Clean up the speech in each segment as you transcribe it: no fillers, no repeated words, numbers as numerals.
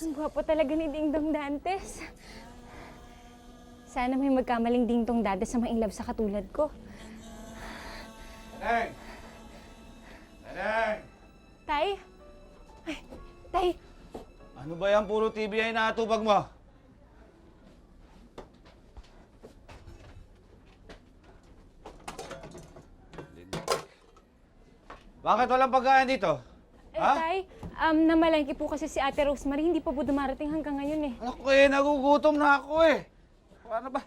Ang gwapo talaga ni Dingdong Dantes. Sana may magkamaling Dingdong Dantes na ma-inlove sa katulad ko. Neneng! Neneng! Tay? Ay, Tay! Ano ba yan? Puro TV ay natupag mo. Bakit walang pagkain dito? Ha? Tay, namalengke po kasi si Ate Rosemary. Hindi pa po dumarating hanggang ngayon eh. Ako nagugutom na ako eh. Paano ba?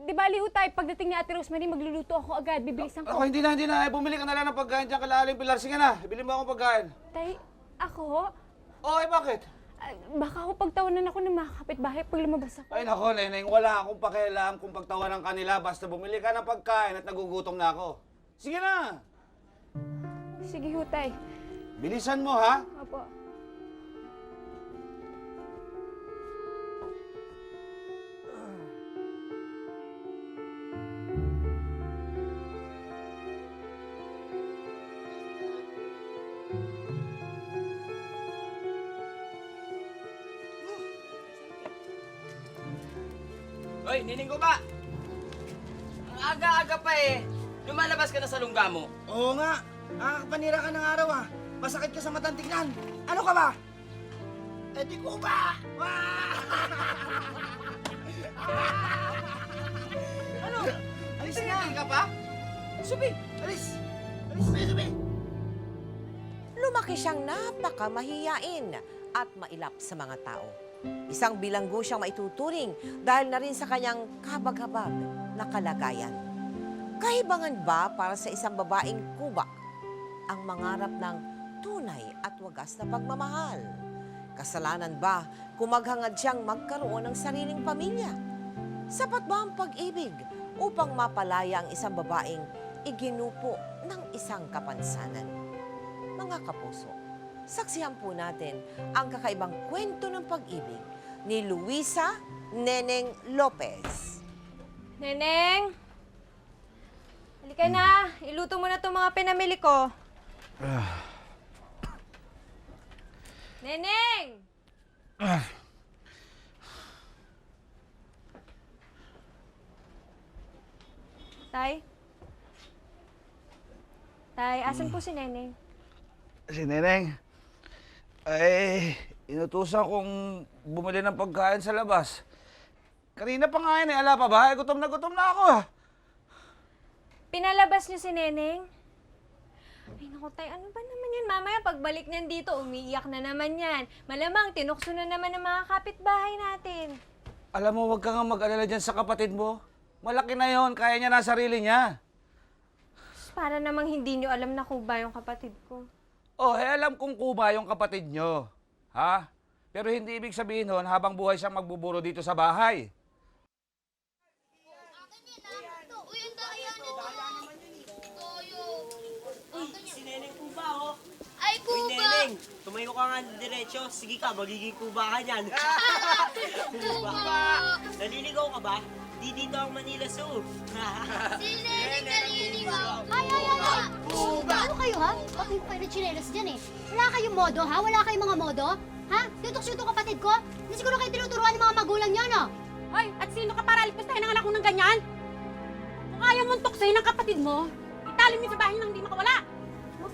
Di bali ho, Tay, pagdating ni Ate Rosemary, magluluto ako agad. Bibilisan Ako ko. hindi na. Bumili ka na lang ng pagkain dyan kala Aling Pilar. Sige na, ibili mo akong pagkain. Tay, ako? Oh, bakit? Baka ako pagtawanan ako ng mga kapitbahay pag lumabas ako. Ay nako, Neneng, wala akong pakialam kung pagtawanan kanila. Basta bumili ka ng pagkain at nagugutom na ako. Sige na! Sige ho, Tay. Bilisan mo, ha? Opo. Hoy, nining ko ba? Ang aga-aga pa eh. Lumalabas ka na sa lungga mo. Oo nga. Nakakapanira ka ng araw ah. Masakit ka sa matang tignan. Ano ka ba? Eh di ko ba? Ano? Alis na. Hindi ka pa? Subi! Alis! Subi! Lumaki siyang napakamahiyain at mailap sa mga tao. Isang bilanggo siyang maituturing dahil na rin sa kanyang kabag-habag na kalagayan. Kahibangan ba para sa isang babaeng kubak ang mangarap ng tunay at wagas na pagmamahal? Kasalanan ba kung maghangad siyang magkaroon ng sariling pamilya? Sapat ba ang pag-ibig upang mapalaya ang isang babaeng iginupo ng isang kapansanan? Mga kapuso, saksihan po natin ang kakaibang kwento ng pag-ibig ni Luisa Neneng Lopez. Neneng! Halika na. Iluto mo na itong mga pinamili ko. Neneng! Tay? Tay, asan po si Neneng? Si Neneng, ay inutusan kong bumili ng pagkain sa labas. Kanina pa nga yun eh, ala pa ba? Gutom na ako ah. Pinalabas niyo si Neneng? Ay, naku, Tay, ano ba naman yan? Mamaya, pagbalik niyan dito, umiiyak na naman yan. Malamang, tinukso na naman ng mga kapitbahay natin. Alam mo, wag ka nga mag-alala dyan sa kapatid mo. Malaki na yon, kaya niya na sarili niya. Para namang hindi niyo alam na kuba yung kapatid ko. Oh, alam kong kuba yung kapatid nyo. Ha? Pero hindi ibig sabihin nun, habang buhay siyang magbuburo dito sa bahay. Si Neneng Kuba, oh. Ay, Uy, Kuba! Neneng, tumayo ka nga diretso. Sige ka, magiging Kuba ka niyan. Kuba! Naliligaw ka ba? Di dito ang Manila Zoo. Si Neneng naliligaw! Ay! Kuba! Ano kayo, ha? Bakit kayo na chinelas dyan, eh? Wala kayong modo, ha? Wala kayong mga modo? Ha? Tutukso itong kapatid ko? Hindi siguro kayo tinuturuan ng mga magulang niyo, no? Hoy, at sino ka para lipastahin ng anak mo ng ganyan? Kung ayaw mong tuksoy ng kapatid mo, itali mo sa bahay nang hindi makawala.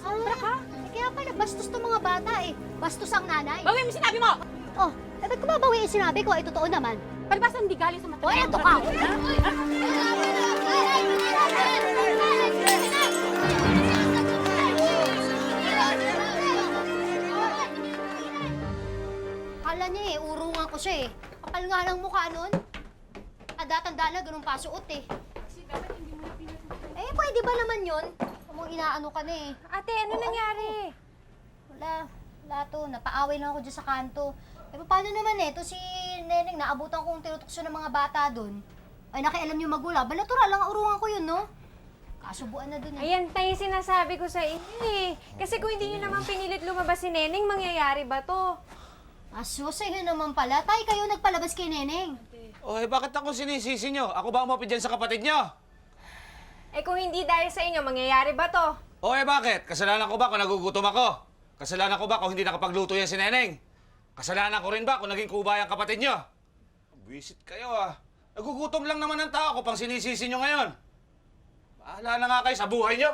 Tara ka? Kaya pala, bastos tong mga bata, eh. Bastos ang nanay. Bawin mo sinabi mo! Oh, ba't ko babawi yung sinabi ko? Ay, totoo naman. Palibasa hindi galing sa mata. O, eto ka! Kala niya eh, urungan ko siya eh. Kapal nga ng mukha nun. Tanda-tanda na, ganun pa suot eh. Eh, pwede ba naman yun? Kung inaano ka na eh. Ate, ano nangyari? Wala to. Napaaway lang ako dyan sa kanto. Eh, paano naman eh? Ito si Neneng, naabutan kong tinutukso ng mga bata doon. Ay, nakialam yung magulang. Balatura lang, urungan ko yun, no? Kasubuan na doon eh. Ayan, Tay, sinasabi ko sa inyo eh. Kasi kung hindi niyo naman pinilit lumabas si Neneng, mangyayari ba to? Aso, sa'yo naman pala. Tay, kayo nagpalabas kay Neneng. Oh, bakit ako sinisisi nyo? Ako ba umapit dyan sa kapatid nyo? Eh kung hindi dahil sa inyo, mangyayari ba to? Oh, bakit? Kasalanan ko ba kung nagugutom ako? Kasalanan ko ba kung hindi nakapagluto yan si Neneng? Kasalanan ko rin ba kung naging kuba yung kapatid nyo? Buwisit kayo ah. Nagugutom lang naman ang tao ko pang sinisisi nyo ngayon. Bahala na nga kayo sa buhay nyo.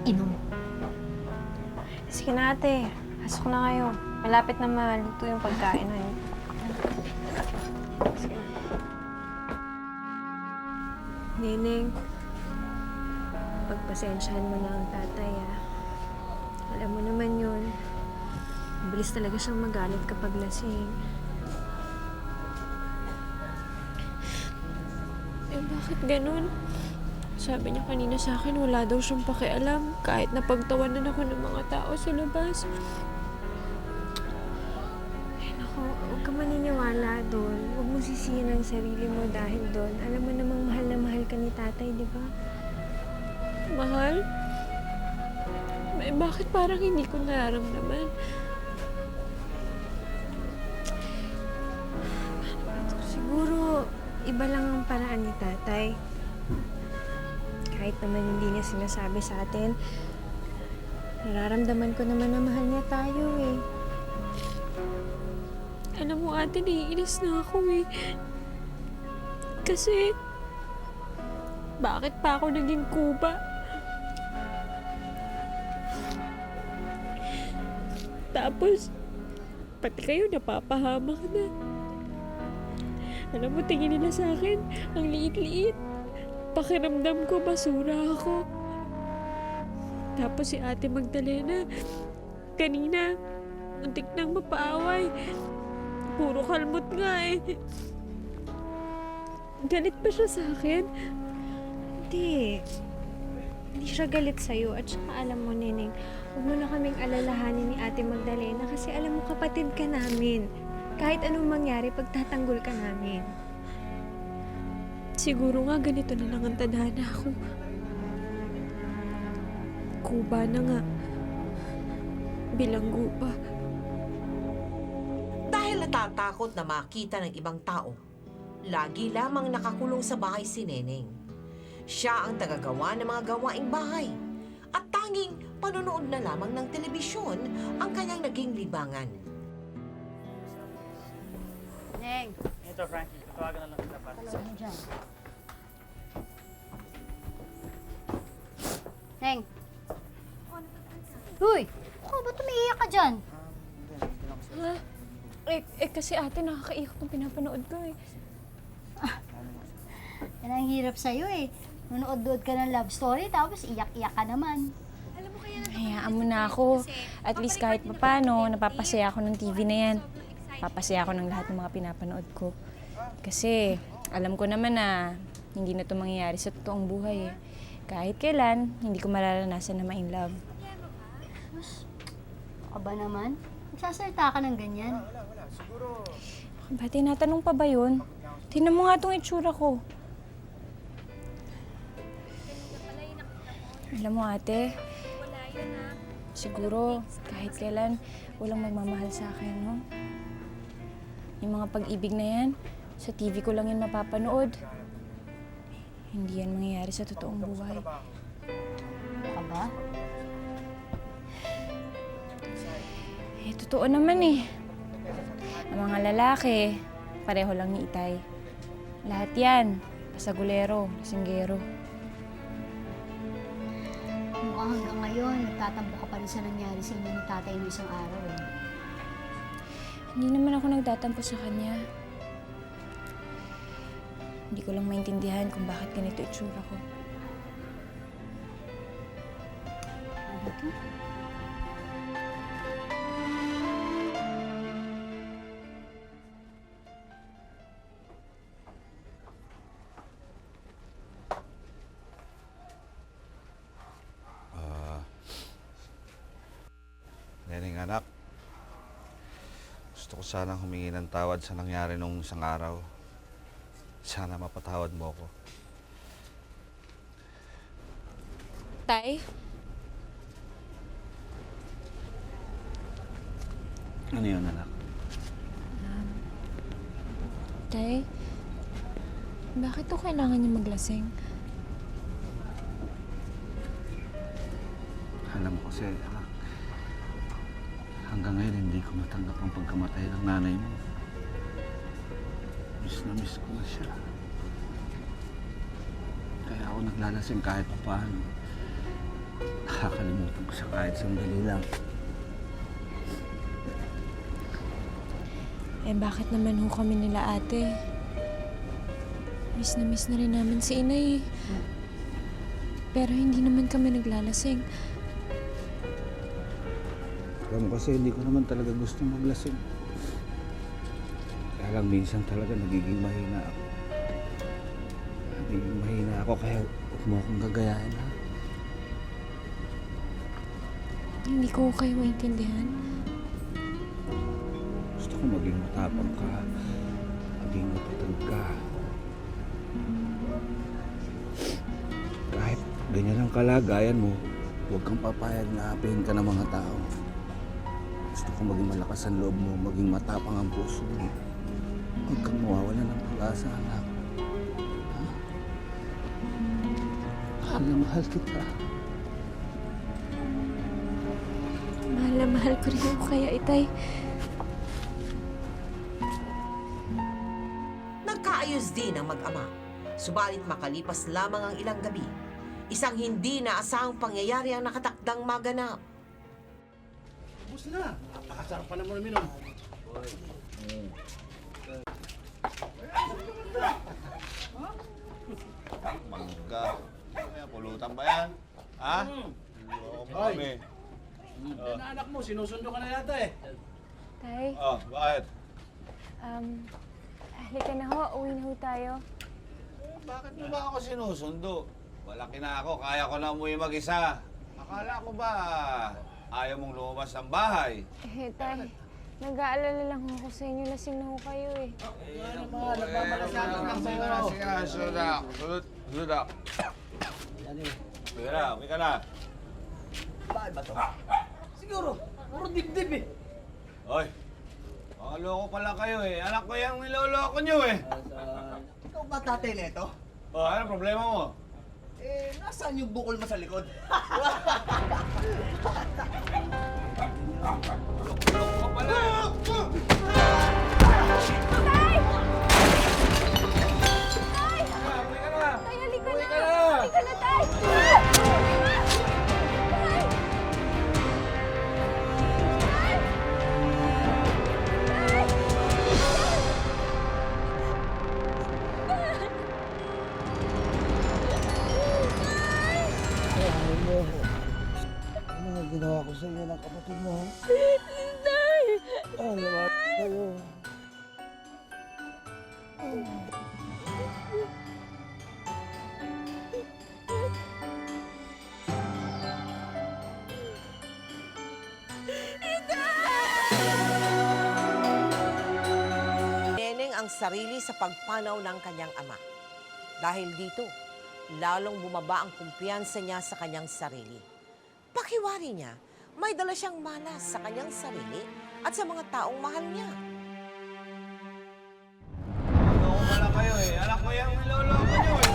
Inom. Sige na ate, pasok na kayo. Malapit na maluto yung pagkain, honey. Sige na. Neneng, pagpasensyahan mo na ang tatay, ah. Alam mo naman yun. Mabilis talaga siyang magalit kapag lasing. Eh, bakit ganun? Sabi niya kanina sa akin, wala daw siyang pakialam kahit napagtawanan ako ng mga tao sa labas. Ay, naku, huwag ka maniniwala doon. Huwag mo sisihin ang sarili mo dahil doon. Alam mo namang mahal na mahal ka ni tatay, di ba? Mahal? Eh, bakit parang hindi ko nararamdaman? Siguro, iba lang ang paraan ni tatay. Kahit naman hindi niya sinasabi sa atin, nararamdaman ko naman na mahal niya tayo eh. Alam mo ate, naiinis na ako eh. Kasi, bakit pa ako naging kuba? Tapos, pati kayo napapahamak na. Alam mo, tingin nila sa akin, ang liit-liit. Pakiramdam ko, basura ako. Tapos si Ate Magdalena, kanina, muntik nang mapaaway. Puro kalmot nga eh. Galit ba siya sa akin? Hindi. Hindi siya galit sa'yo. At saka alam mo, Neneng, huwag mo na kaming alalahanin ni Ate Magdalena kasi alam mo, kapatid ka namin. Kahit anong mangyari, pagtatanggol ka namin. Siguro nga ganito na lang ang tadhana ko. Kuba na nga. Bilanggo pa. Dahil natatakot na makita ng ibang tao, lagi lamang nakakulong sa bahay si Neneng. Siya ang tagagawa ng mga gawaing bahay at tanging panonood na lamang ng telebisyon ang kanyang naging libangan. Neng, Ito, Frankie. Tawagan na lang kita para. ano dyan? Neng. Uy! Ba't umiiyak ka dyan? Ha? Eh, kasi ate, nakakaikot ng pinapanood ko eh. Yan ang hirap sa'yo eh. Nunood-dood ka ng love story, tapos iyak-iyak ka naman. Hayaan mo na ako. At least kahit papano, napapasaya ako ng TV na yan. Papasaya ako ng lahat ng mga pinapanood ko. Kasi alam ko naman na hindi na ito mangyayari sa totoong buhay eh. Kahit kailan, hindi ko mararanasan na ma-in love. Aba naman, nagsasalita ka ng ganyan. Ba, tinatanong pa ba yun? Tingnan mo nga itong itsura ko. Alam mo ate, siguro kahit kailan walang magmamahal sa akin, no? Yung mga pag-ibig na yan, sa TV ko lang yan mapapanood. Hindi yan mangyayari sa totoong buhay. Aba? Eh, totoo naman eh. Ang mga lalaki, pareho lang ni Itay. Lahat yan, pasagulero, singgero. Mukhang hanggang ngayon, nagtatampo ka pa rin sa nangyari sa inyo ni tatay ng isang araw eh. Hindi naman ako nagtatampo sa kanya. Hindi ko lang maintindihan kung bakit ganito itsura ko. Ano to? Neneng anak, gusto ko sanang humingi ng tawad sa nangyari nung isang araw. Sana mapatawad mo ako. Tay? Ano yun, anak? Tay? Bakit to kailangan niya maglasing? kasi anak, hanggang ngayon hindi ko matanggap ang pagkamatay ng nanay mo. Miss na miss ko na siya. Kaya ako naglalasing kahit pa paano. Nakakalimutan ko siya kahit sandali lang. Eh bakit naman ho kami nila ate? Miss na rin namin si inay eh. Pero hindi naman kami naglalasing. Alam mo kasi hindi ko naman talaga gusto maglasing. Kaya lang minsan talaga nagiging mahina ako. Nagiging mahina ako kaya huwag mo akong gagayahin ha. Hindi ko kayo maintindihan. Gusto ko maging matapang ka. Maging matatag ka. Kahit ganyan ang kalagayan mo, huwag kang papayag na apihin ka ng mga tao. Gusto ko maging malakas ang loob mo, maging matapang ang puso mo. Huwag kang mawawala ng pag-asa, anak. Ha? Mahal na mahal kita. Mahal na mahal ko rin ako kaya itay. Nagkaayos din ang mag-ama. Subalit makalipas lamang ang ilang gabi, isang hindi naasahang pangyayari ang nakatakdang maganap. Ubus na. Napakasarap pa naman uminom. Mangga. Ay, pulutan ba yan? Ha? Loko mo kami. Yan na anak mo, sinusundo ka na yata eh. Tay, Oh, bakit? halika na ho. Uwi na ho tayo. Bakit mo ba ako sinusundo? Malaki na ako, kaya ko na umuwi mag-isa. Akala ko ba ayaw mong lumabas ng bahay? Eh, tay, nag-aalala lang ako sa inyo. Lasing na ho kayo eh. Nagmamalasakit lang sa'yo. Sige na, sunod na. Sunod na. Sige na, uwi ka na. Bakit ba to? Siguro, puro dibdib eh. Hoy, mga loko pala kayo eh. Anak ko yung niloloko nyo eh. Ikaw ba tatay nito? Oh, ano problema mo? Eh, nasaan yung bukol mo sa likod? Loko ka pala eh. Uwi ka na. Tay, halika Uwi na! ka na. Halika na, tay! Ano nga ginawa ko sa iyo ng kapatid mo? Ano naman kayo? Neneng ang sarili sa pagpanaw ng kanyang ama. Dahil dito, lalong bumaba ang kumpiyansa niya sa kanyang sarili. Pakiwari niya, may dala siyang malas sa kanyang sarili at sa mga taong mahal niya. Loko pala kayo eh. Anak ko yung niloloko nyo eh.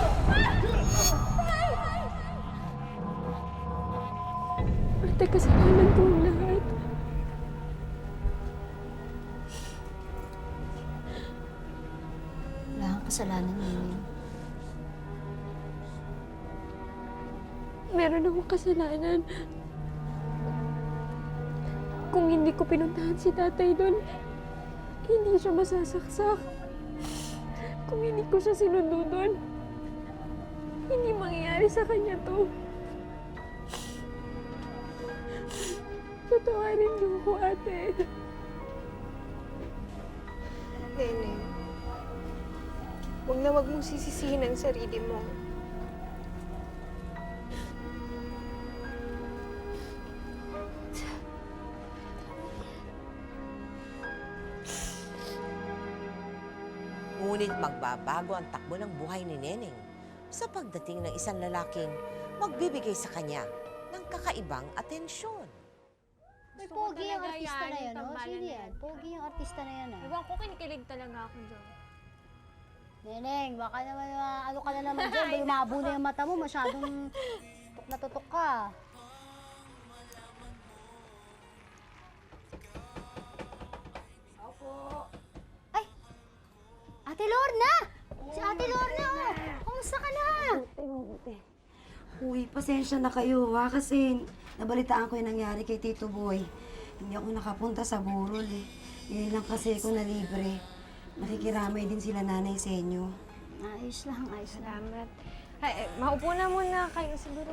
Ate, kasalanan ko ang lahat. Wala kang kasalanan, Neneng. Meron akong kasalanan. Kung hindi ko pinuntahan si tatay doon, hindi siya masasaksak. Kung hindi ko siya sinundo doon, hindi mangyayari sa kanya to. Patawarin niyo ako, ate. Nene, huwag mong sisisihin ang sarili mo. Ngunit magbabago ang takbo ng buhay ni Neneng sa pagdating ng isang lalaking magbibigay sa kanya ng kakaibang atensyon. May Gusto ko pogi yung talaga artista yan, na yan, yung no? tambalan Sino na yan? yan. Pogi yung artista na yan, ah. Ewan ko, kinikilig talaga ako dyan. Neneng, baka naman ano ka na naman dyan, lumabo na yung mata mo, masyadong tutok na tutok ka. Uy, pasensya na kayo ha, kasi nabalitaan ko yung nangyari kay Tito Boy. Hindi ako nakapunta sa burol eh. Ngayon lang kasi ako na libre. Nakikiramay din sila nanay sa inyo. Ayos lang, ayos lang. Salamat. Ay, maupo na muna kayo siguro.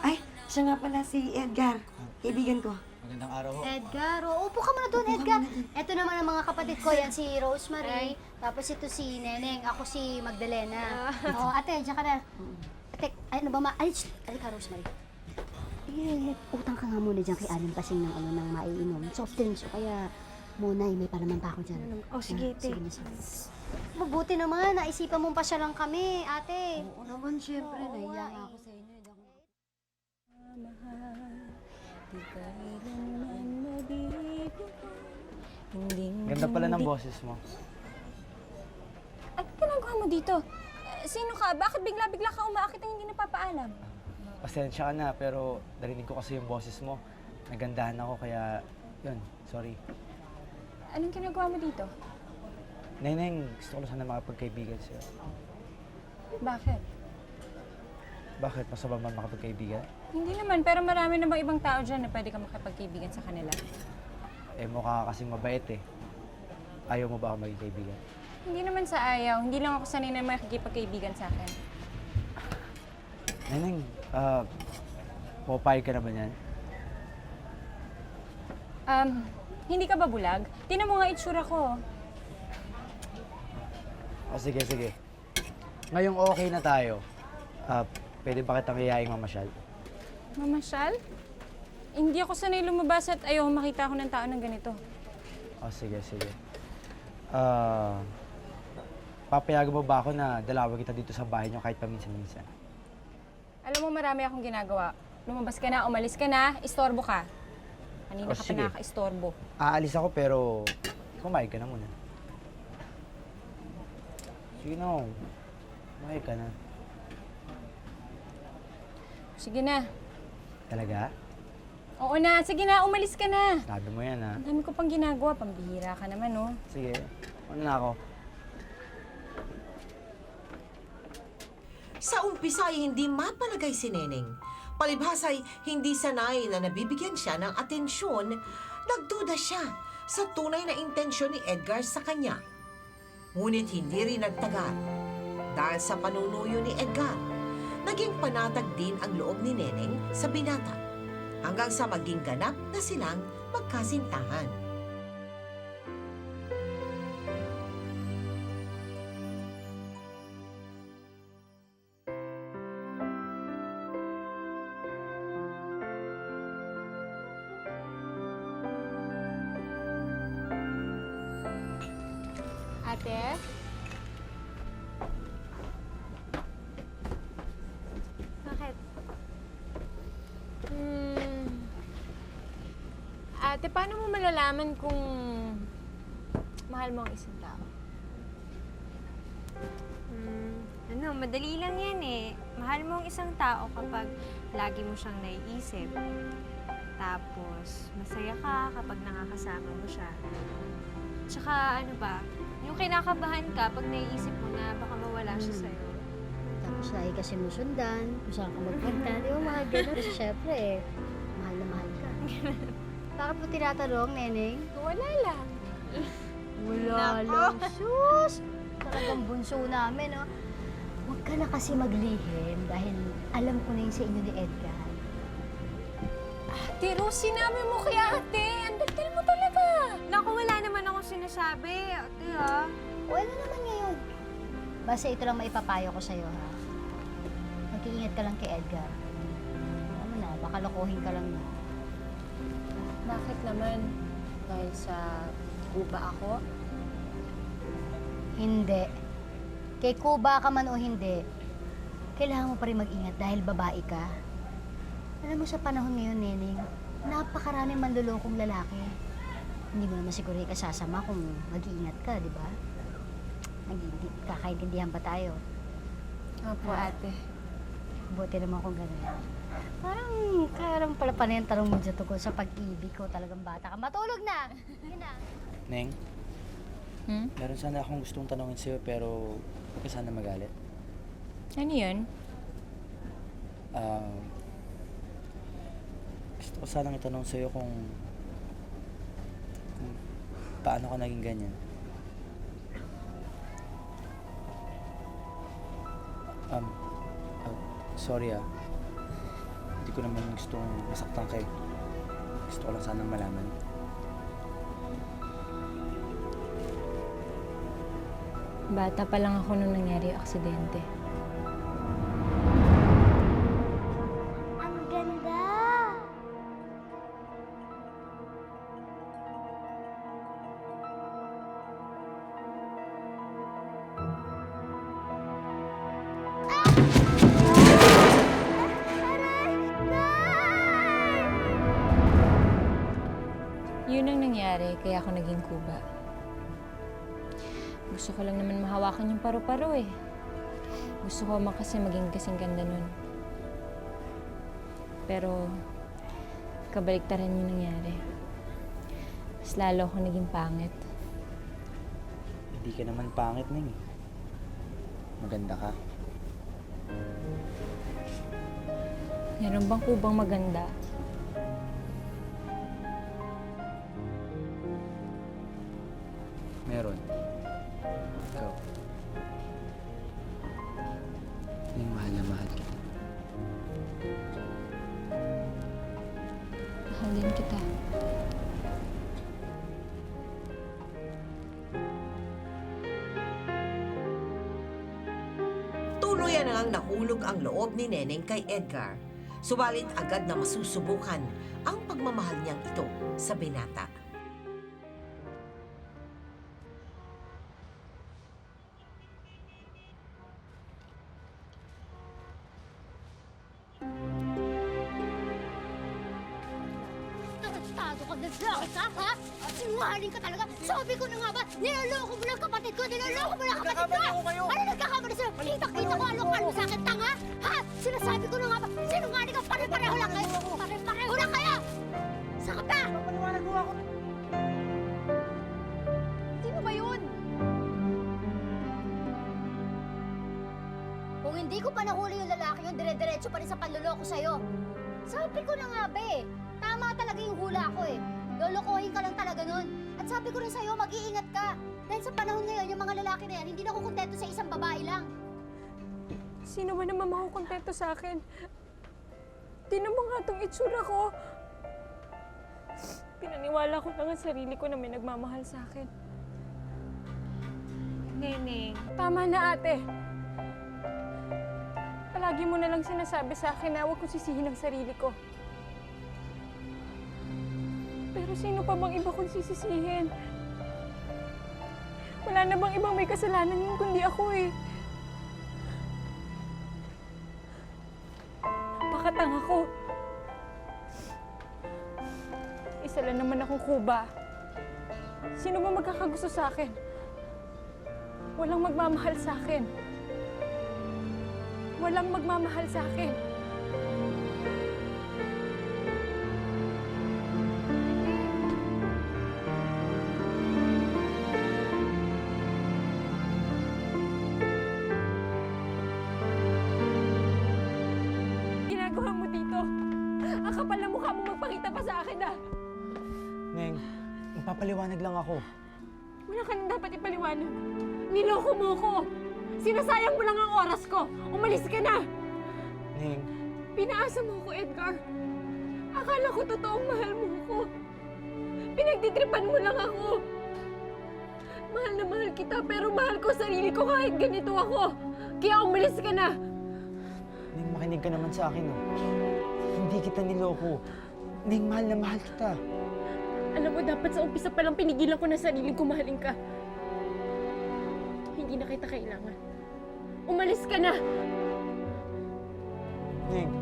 Ay, siya nga pala si Edgar. Kaibigan ko. Magandang araw ho. Edgar, upo ka muna doon, Edgar. Ito naman ang mga kapatid ko, yan si Rosemary. Tapos ito si Neneng, ako si Magdalena. Ate, diyan ka na. Ate, ay, ano ba ma... Ay, ka, Rosemary. Utang ka nga muna dyan kay Aling Pasing ng ng maiinom. Soft drinks, o kaya Monay, may palaman pa ako dyan. Oh, sige, te. Sige na siya. Mabuti naman, naisipan mong pasya lang kami, ate. Oo naman, syempre. Nahiya nga ako sa inyo. Ganda pala ng boses mo. At ginagawa mo dito? Sino ka? Bakit bigla-bigla ka umaakit ang hindi napapaalam? Pasensya ka na, pero narinig ko kasi yung boses mo. Nagandahan ako, kaya yun, sorry. Anong ginagawa mo dito? Neneng, gusto ko lang sana makapagkaibigan sa'yo. Bakit? Bakit? Masama ba makapagkaibigan? Hindi naman, pero marami namang ibang tao dyan na pwede ka makipagkaibigan sa kanila. Eh, mukha ka kasing mabait eh. Ayaw mo ba ako maging kaibigan? Hindi naman sa ayaw. Hindi lang ako sanay na makikipagkaibigan sa akin. Neneng, pupayag ka na ba niyan? Hindi ka ba bulag? Tingnan mo nga itsura ko. O sige, sige. Ngayong okay na tayo, pwede ba kitang iyaing mamasyal? Mamasyal? Hindi ako sanay lumabas at ayaw makita ako ng tao ng ganito. O sige, sige. Papayagan mo ba ako na dalawag kita dito sa bahay niyo kahit paminsan-minsan? Alam mo, marami akong ginagawa. Lumabas ka na, umalis ka na, istorbo ka. Kanina O, ka pa sige. nakaka-istorbo. Aalis ako pero kumain ka na muna. Sige na, kumain ka na. Sige na. Talaga? Oo na, sige na, umalis ka na. Sabi mo yan ha. Ang dami ko pang ginagawa, pambihira ka naman, oh. Sige, ano na ako? Sa umpisa ay hindi mapalagay si Neneng. Palibhas ay hindi sanay na nabibigyan siya ng atensyon, nagduda siya sa tunay na intensyon ni Edgar sa kanya. Ngunit hindi rin nagtagal. Dahil sa panunuyo ni Edgar, naging panatag din ang loob ni Neneng sa binata. Hanggang sa maging ganap na silang magkasintahan. Ate? Bakit? Ate, paano mo malalaman kung mahal mo ang isang tao? Madali lang yan eh. Mahal mo ang isang tao kapag lagi mo siyang naiisip. Tapos, masaya ka kapag nakakasama mo siya. Tsaka ano ba, yung kinakabahan ka pag naiisip mo na baka mawala siya sa'yo. Tapos lagi ka sinusundan, kung saan ka magpunta. Di ba, mga ganun? Kasi syempre, mahal na mahal ka. Bakit mo tinatanong, Neneng? Wala lang. Wala lang. Sus! Talagang bunso namin, no? Huwag ka na kasi maglihim dahil alam ko na yung sa inyo ni Edgar. Ate Rose, sinabi mo kay ate. Ang dagdal mo talaga. Naku, wala naman akong sinasabi. Ate ha? Wala naman ngayon. Basta ito lang maipapayo ko sa'yo, ha? Mag-iingat ka lang kay Edgar. Alam mo na, baka lokohin ka lang na. Bakit naman? Dahil sa guba ako? Hindi. Kay Kuba ka man o hindi, kailangan mo pa rin mag-ingat dahil babae ka. Alam mo sa panahon ngayon, Neneng, napakaraming manlulokong lalaki. Hindi mo naman siguro ikasasama kung mag-iingat ka, di ba? Kakaintindihan ba tayo? Opo, ate. Buti naman kung gano'n. Parang pala pa na yung tanong mo dyan tungkol sa pag-ibig ko. Talagang bata ka. Matulog na! Yun na. Neng, meron sana akong gustong tanongin sa'yo pero huwag ka sana magalit. Ano yun? Gusto ko sanang itanong sa'yo kung paano ka naging ganyan. Sorry hindi ko naman gustong masaktan kayo. Gusto ko lang sanang malaman. Bata pa lang ako nung nangyari yung aksidente. Ang ganda! Yun ang nangyari, kaya ako naging kuba. Gusto ko lang naman mahawakan yung paru-paro eh. Gusto ko man kasi maging kasing ganda nun. Pero, kabaliktaran yung nangyari. Mas lalo ako naging pangit. Hindi ka naman pangit, Ning. Maganda ka. Meron bang kubang maganda? Meron. Ikaw. Ning, mahal na mahal kita. Mahal din kita. Tuluyan na lang nahulog ang loob ni Neneng kay Edgar. Subalit agad na masusubukan ang pagmamahal niyang ito sa binata. Tarantado ka na lang, ha? Sinungaling ka talaga. Sabi ko na nga ba, niloloko mo lang kapatid ko, niloloko mo lang kapatid ko! Ano nagkakamali sa'yo? Kita-kita ko ano sa akin, tanga? Ha? Sinasabi ko na nga ba, sinungaling ka, pare-pareho lang kayo! Pare-pareho lang kayo! Saka pa! Papaliwanag mo ako. Sino ba yun? Kung hindi ko pa nahuli yung lalaki yun, dire-diretso pa rin sa panloloko sa'yo. Sabi ko na nga ba eh, tama talaga yung hula ko eh. Lolokohin ka lang talaga nun. At sabi ko rin sa'yo, mag-iingat ka. Dahil sa panahon ngayon, yung mga lalaki na yan, hindi na kukontento sa isang babae lang. Sino ba naman makukontento sa akin? Tinan mo nga itong itsura ko. Pinaniwala ko lang ang sarili ko na may nagmamahal sa akin. Neneng. Tama na, ate. Palagi mo na lang sinasabi sa akin na huwag ko sisihin ang sarili ko. Pero sino pa bang iba kong sisisihin? Wala na bang ibang may kasalanan yun kundi ako eh. Napakatanga ko. Isa lang naman akong kuba. Sino ba magkakagusto sa akin? Walang magmamahal sa akin. Walang magmamahal sa akin. Ginagawa mo dito? Ang kapal na mukha mo magpakita pa sa akin ah! Neng, magpapaliwanag lang ako. Wala ka nang dapat ipaliwanag. Niloko mo ko! Sinasayang mo lang ang oras ko! Umalis ka na! Neng, Pinaasa mo ko, Edgar. Akala ko totoong mahal mo ko. Pinagtitripan mo lang ako. Mahal na mahal kita, pero mahal ko sarili ko kahit ganito ako. Kaya umalis ka na! Neng, makinig ka naman sa akin, oh. Hindi kita niloko. Neng, mahal na mahal kita. Alam mo, dapat sa umpisa pa lang pinigilan ko na sarili ko mahalin ka. Hindi na kita kailangan. Umalis ka na! Neng,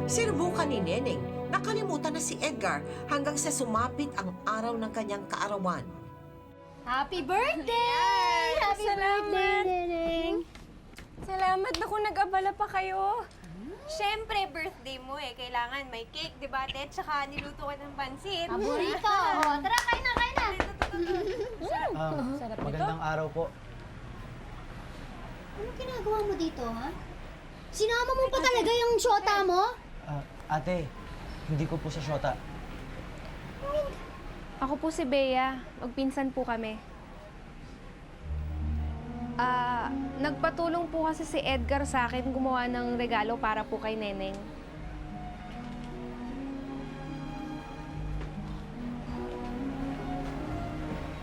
Sinubukan ni Neneng, nakalimutan na si Edgar hanggang sa sumapit ang araw ng kanyang kaarawan. Happy birthday! Happy birthday, Neneng! Salamat na kung nag-abala pa kayo. Siyempre, birthday mo eh. Kailangan may cake, di ba, Ate? Tsaka niluto ka ng pansit. Paborito! Oh, tara, kain na, kain na! magandang araw po. Ano ginagawa mo dito, ha? Sinama mo pa talaga yung shota mo? Ate, hindi ko po sa syota. Ako po si Bea. Magpinsan po kami. Nagpatulong po kasi si Edgar sa akin gumawa ng regalo para po kay Neneng.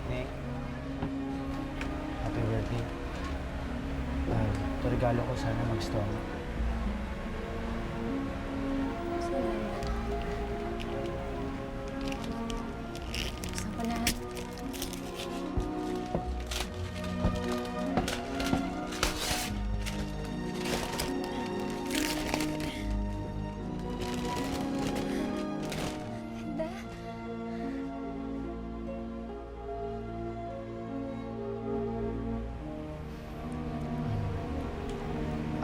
Neng, happy birthday. Ito regalo ko, sana mag-store. Saan ko na?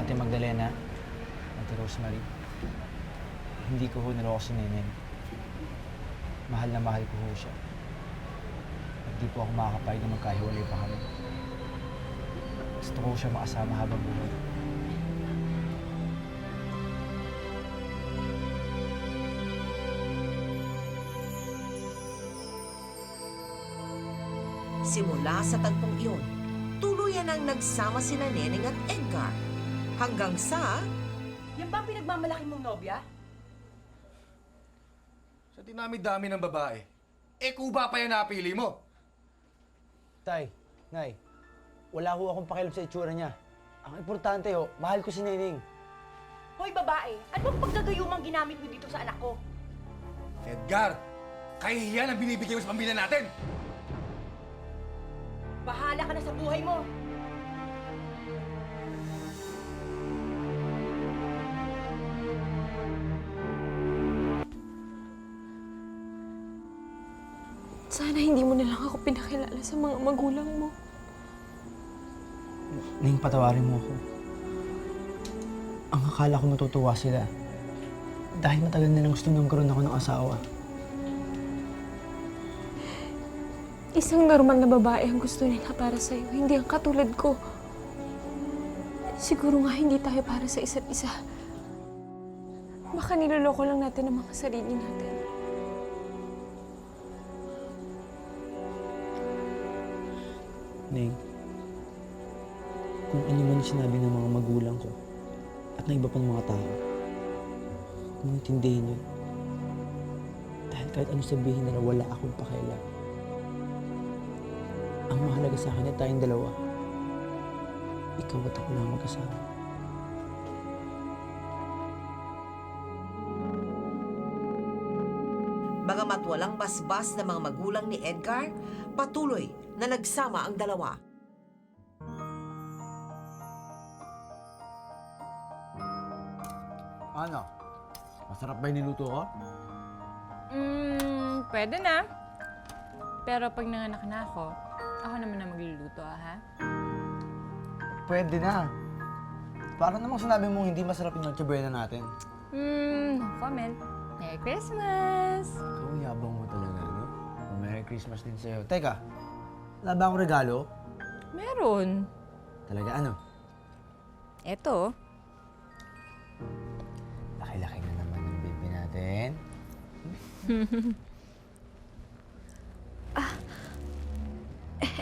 Ate Magdalena, Ate Rosemary, hindi ko ho naloko si Neneng. Mahal na mahal ko ho siya. At di po ako makakapayag na magkahiwalay pa kami. Gusto ko siya makasama habang buhay. Simula sa tagpong iyon, tuluyan ang nagsama sina Neneng at Edgar. Hanggang sa... Yan ba ang pinagmamalaki mong nobya? Sa dinami-dami ng babae, kuba pa yan napili mo. Tay, Nay, wala ho akong pakialam sa itsura niya. Ang importante ho, mahal ko si Neneng. Hoy babae, ano bang paggagayumang ginamit mo dito sa anak ko? Edgar, kahihiyan ang binibigay mo sa pamilya natin. Bahala ka na sa buhay mo. Sana hindi mo na lang ako pinakilala sa mga magulang mo. Neng, patawarin mo ako. Ang akala ko matutuwa sila. Dahil matagal na lang gusto niyong magkaroon ako ng asawa. Isang normal na babae ang gusto nila para sa'yo, hindi ang katulad ko. Siguro nga hindi tayo para sa isa't isa. Baka niloloko lang natin ang mga sarili natin. Neng, kung ano man sinabi ng mga magulang ko at ng iba pang mga tao, kung intindihin yun. Dahil kahit ano sabihin nila, wala akong pakialam. Ang mahalaga sa akin ay tayong dalawa. Ikaw at ako lang mag-asawa. Bagamat walang basbas na mga magulang ni Edgar, patuloy na nagsama ang dalawa. Ano? Masarap ba yung niluto ko? Pwede na. Pero pag nanganak na ako naman na magluluto, ha? Pwede na. Para namang sinabi mong hindi masarap yung Noche Buena natin. No comment. Merry Christmas! Ikaw, yabang mo talaga, no? Merry Christmas din sa'yo. Teka, wala ba akong regalo? Meron. Talaga, ano? Eto. Laki-laki na naman ng baby natin.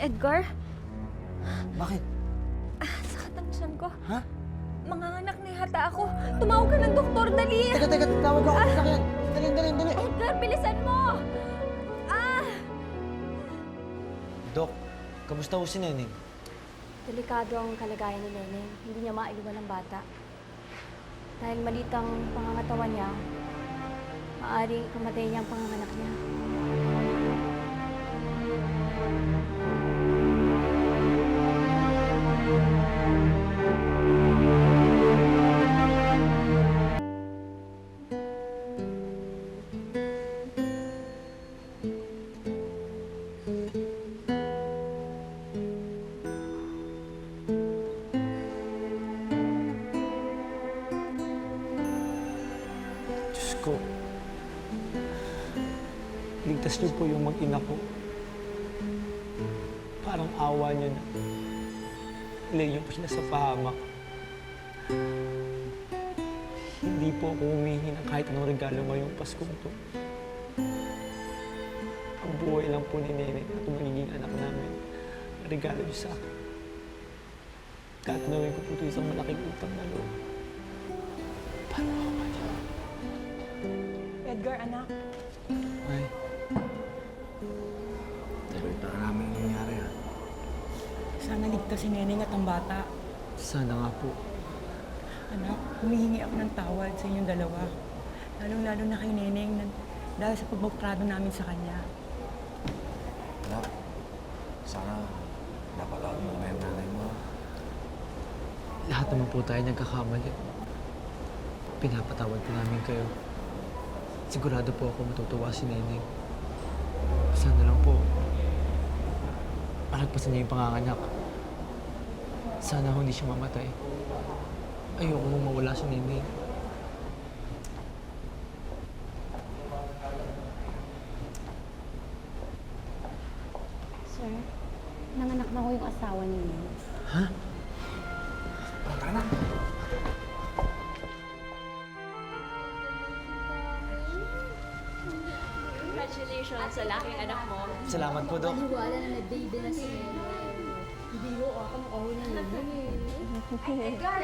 Edgar, Bakit? sakit ang tiyan ko. Ha? Manganganak na yata ako. Tumawag ka ng doktor, dali! Teka, tawag ako sa akin. Dali. Edgar, bilisan mo! Dok, kamusta ho si Neneng? Delikado ang kalagayan ni Neneng. Hindi niya mailuwan ng bata. Dahil maliit ang pangangatawan niya, maaaring kamatay niya ang panganganak niya. Diyos ko, ligtas niyo po yung mag-ina ko. Parang awa niyo na. Ilayo po sila sa pahamak. Hindi po ako humihingi ng kahit anong regalo ngayong Pasko to. Ang buhay lang po ni Neneng at magiging anak namin. Regalo niyo sa akin. Tatanawin ko po ito isang malaking utang na loob. Para ako kanya. Edgar, anak. Ay, Nabalitaan namin yung nangyari ha. Sana ligtas si Neneng at ang bata. sana nga po. Anak, humihingi ako ng tawad sa inyong dalawa. Lalong-lalo na kay Neneng dahil sa pagbukrado namin sa kanya. Anak, sana napalaot mo na yung nanay mo. Lahat naman po tayo nagkakamali. Pinapatawad po namin kayo. Sigurado po ako matutuwa si Neneng. Sana lang po, malagpasan niya yung panganganak. Sana hindi siya mamatay. Ayoko mong mawala si Neneng. Sir, nanganak na ko yung asawa niyo. Ha? Congratulations sa laking anak mo. Salamat po, Dok. Wala na may baby na si Hindi ko ako na Edgar!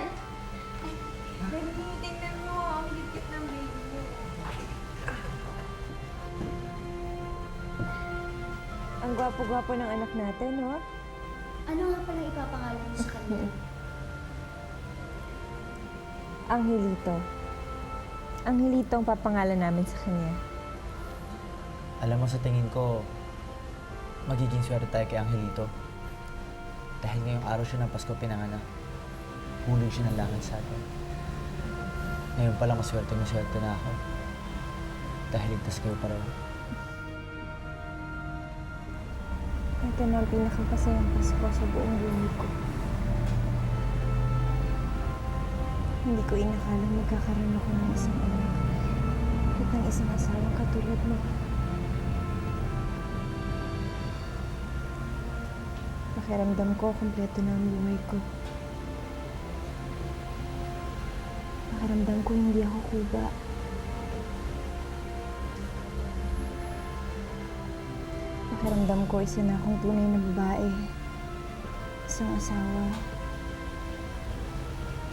Baby, tingnan mo. Ang liit ng baby mo. Ang gwapo-gwapo ng anak natin, no? Ano nga pala ipapangalan mo sa kanya? Angelito. Angelito ang papangalan namin sa kanya. Alam mo, sa tingin ko, magiging swerte tayo kay Angelito. Dahil ngayong araw siya ng Pasko pinanganak. Hulog siya ng langit sa atin. Ngayon pala maswerte na ako. Dahil ligtas kayo pareho. Ito na ang pinakapasayang Pasko sa buong buhay ko. Hindi ko inakalang magkakaroon ako ng isang anak at ng isang asawang katulad mo. Pakiramdam ko, kumpleto na ang buhay ko. Pakiramdam ko, hindi ako kuba. Pakiramdam ko, isa na akong tunay na babae. Isang asawa.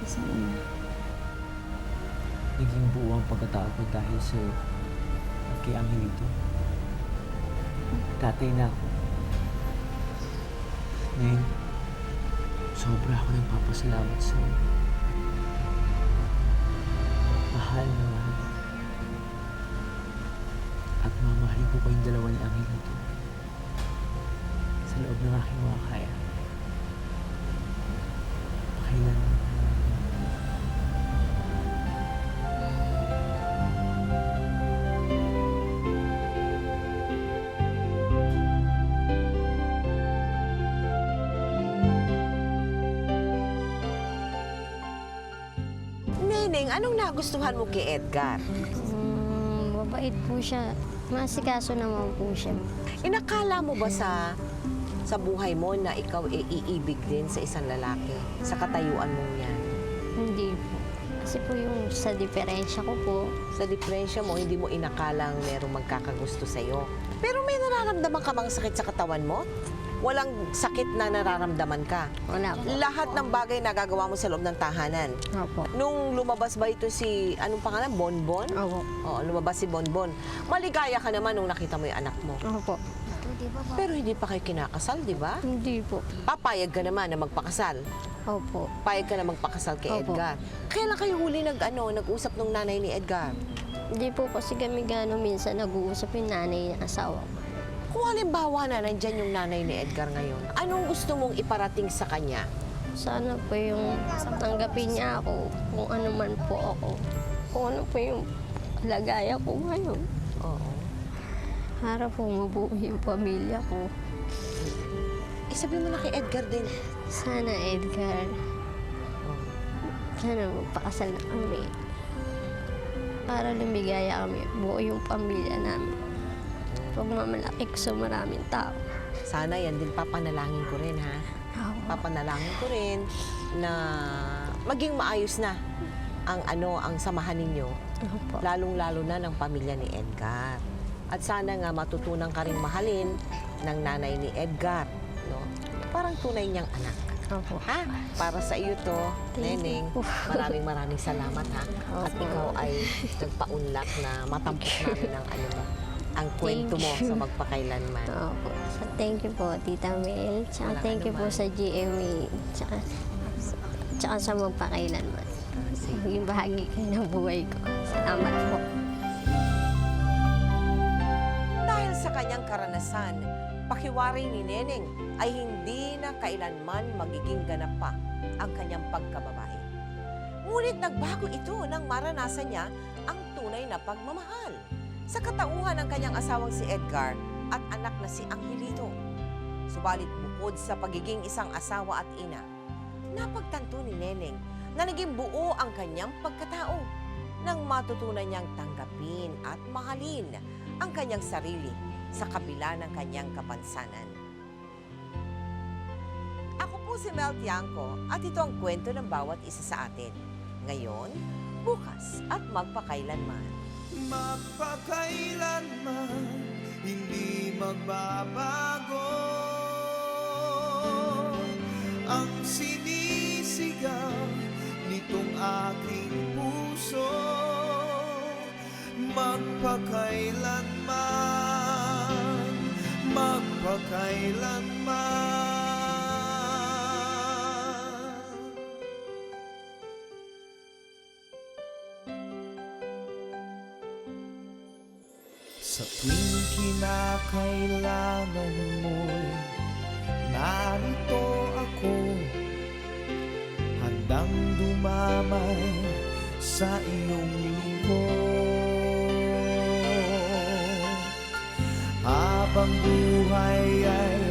Isang ina. Naging buo ang pagkatao ko dahil sa'yo at kay Angelito. Tatay na ako. Ngayon, sobra ako nagpapasalamat sa'yo. Mahal na mahal. At mamahalin ko kayong dalawa ni Angelito sa loob ng aking mga kaya. Pakailan. Neneng, anong nagustuhan mo kay Edgar? Mabait po siya. Masikaso naman po siya. Inakala mo ba sa buhay mo na ikaw iibig din sa isang lalaki sa katayuan mong yan? Hindi po. Kasi po yung sa diferensya ko po, Sa diferensya mo, hindi mo inakalang merong magkakagusto sa'yo. Pero may nararamdaman ka bang sakit sa katawan mo? Walang sakit na nararamdaman ka. wala po. Lahat ng bagay nagagawa mo sa loob ng tahanan. Opo. Nung lumabas ba ito si, anong pangalan? Bonbon? Opo. Oo, lumabas si Bonbon. Maligaya ka naman nung nakita mo yung anak mo. Opo. Pero hindi pa kayo kinakasal, di ba? Hindi po. Papayag ka naman na magpakasal. Opo. Payag ka na magpakasal kay Opo. Edgar. Kailan kayo huli nag-usap nung nanay ni Edgar? Hindi po kasi kami minsan nag-uusap yung nanay ng asawa ko. Kung halimbawa na nandyan yung nanay ni Edgar ngayon, anong gusto mong iparating sa kanya? Sana po yung tanggapin niya ako, kung ano man po ako. Kung ano po yung lagaya ko ngayon. Oo. Para po mabuhay yung pamilya ko. Sabi mo na kay Edgar din. Sana, Edgar. Sana magpakasal na kami. Para lumigaya kami, buo yung pamilya namin. Pagmamalaki ko sa maraming tao. Sana yan din papanalangin ko rin, ha? Papanalangin ko rin na maging maayos na ang samahan ninyo, lalong-lalo na ng pamilya ni Edgar. At sana nga matutunan ka ring mahalin ng nanay ni Edgar, no? Parang tunay niyang anak. Opo. Ha? Para sa iyo to, Neneng. Maraming salamat ha. At ikaw ay nagpaunlak na matampok namin ang kwento mo sa magpakailanman. Opo. So, thank you po, Tita Mel. Tsaka Walang thank you po anuman. sa GMA. Tsaka sa magpakailanman. Yung bahagi kayo ng buhay ko. Salamat po. Dahil sa kanyang karanasan, pakiwari ni Neneng ay hindi na kailanman magiging ganap pa ang kanyang pagkababae. Ngunit nagbago ito nang maranasan niya ang tunay na pagmamahal sa katauhan ng kanyang asawang si Edgar at anak na si Angelito. Subalit bukod sa pagiging isang asawa at ina, napagtanto ni Neneng na naging buo ang kanyang pagkatao nang matutunan niyang tanggapin at mahalin ang kanyang sarili sa kabila ng kanyang kapansanan. Ako po si Mel Tiangco at ito ang kwento ng bawat isa sa atin. Ngayon, bukas at magpakailanman. Magpakailanman, hindi magbabago ang sinisigaw nitong aking puso. Magpakailanman, magpakailanman. Sa tuwing kinakailangan mo'y narito ako, handang dumamay sa iyong lingkod. Habang buhay ay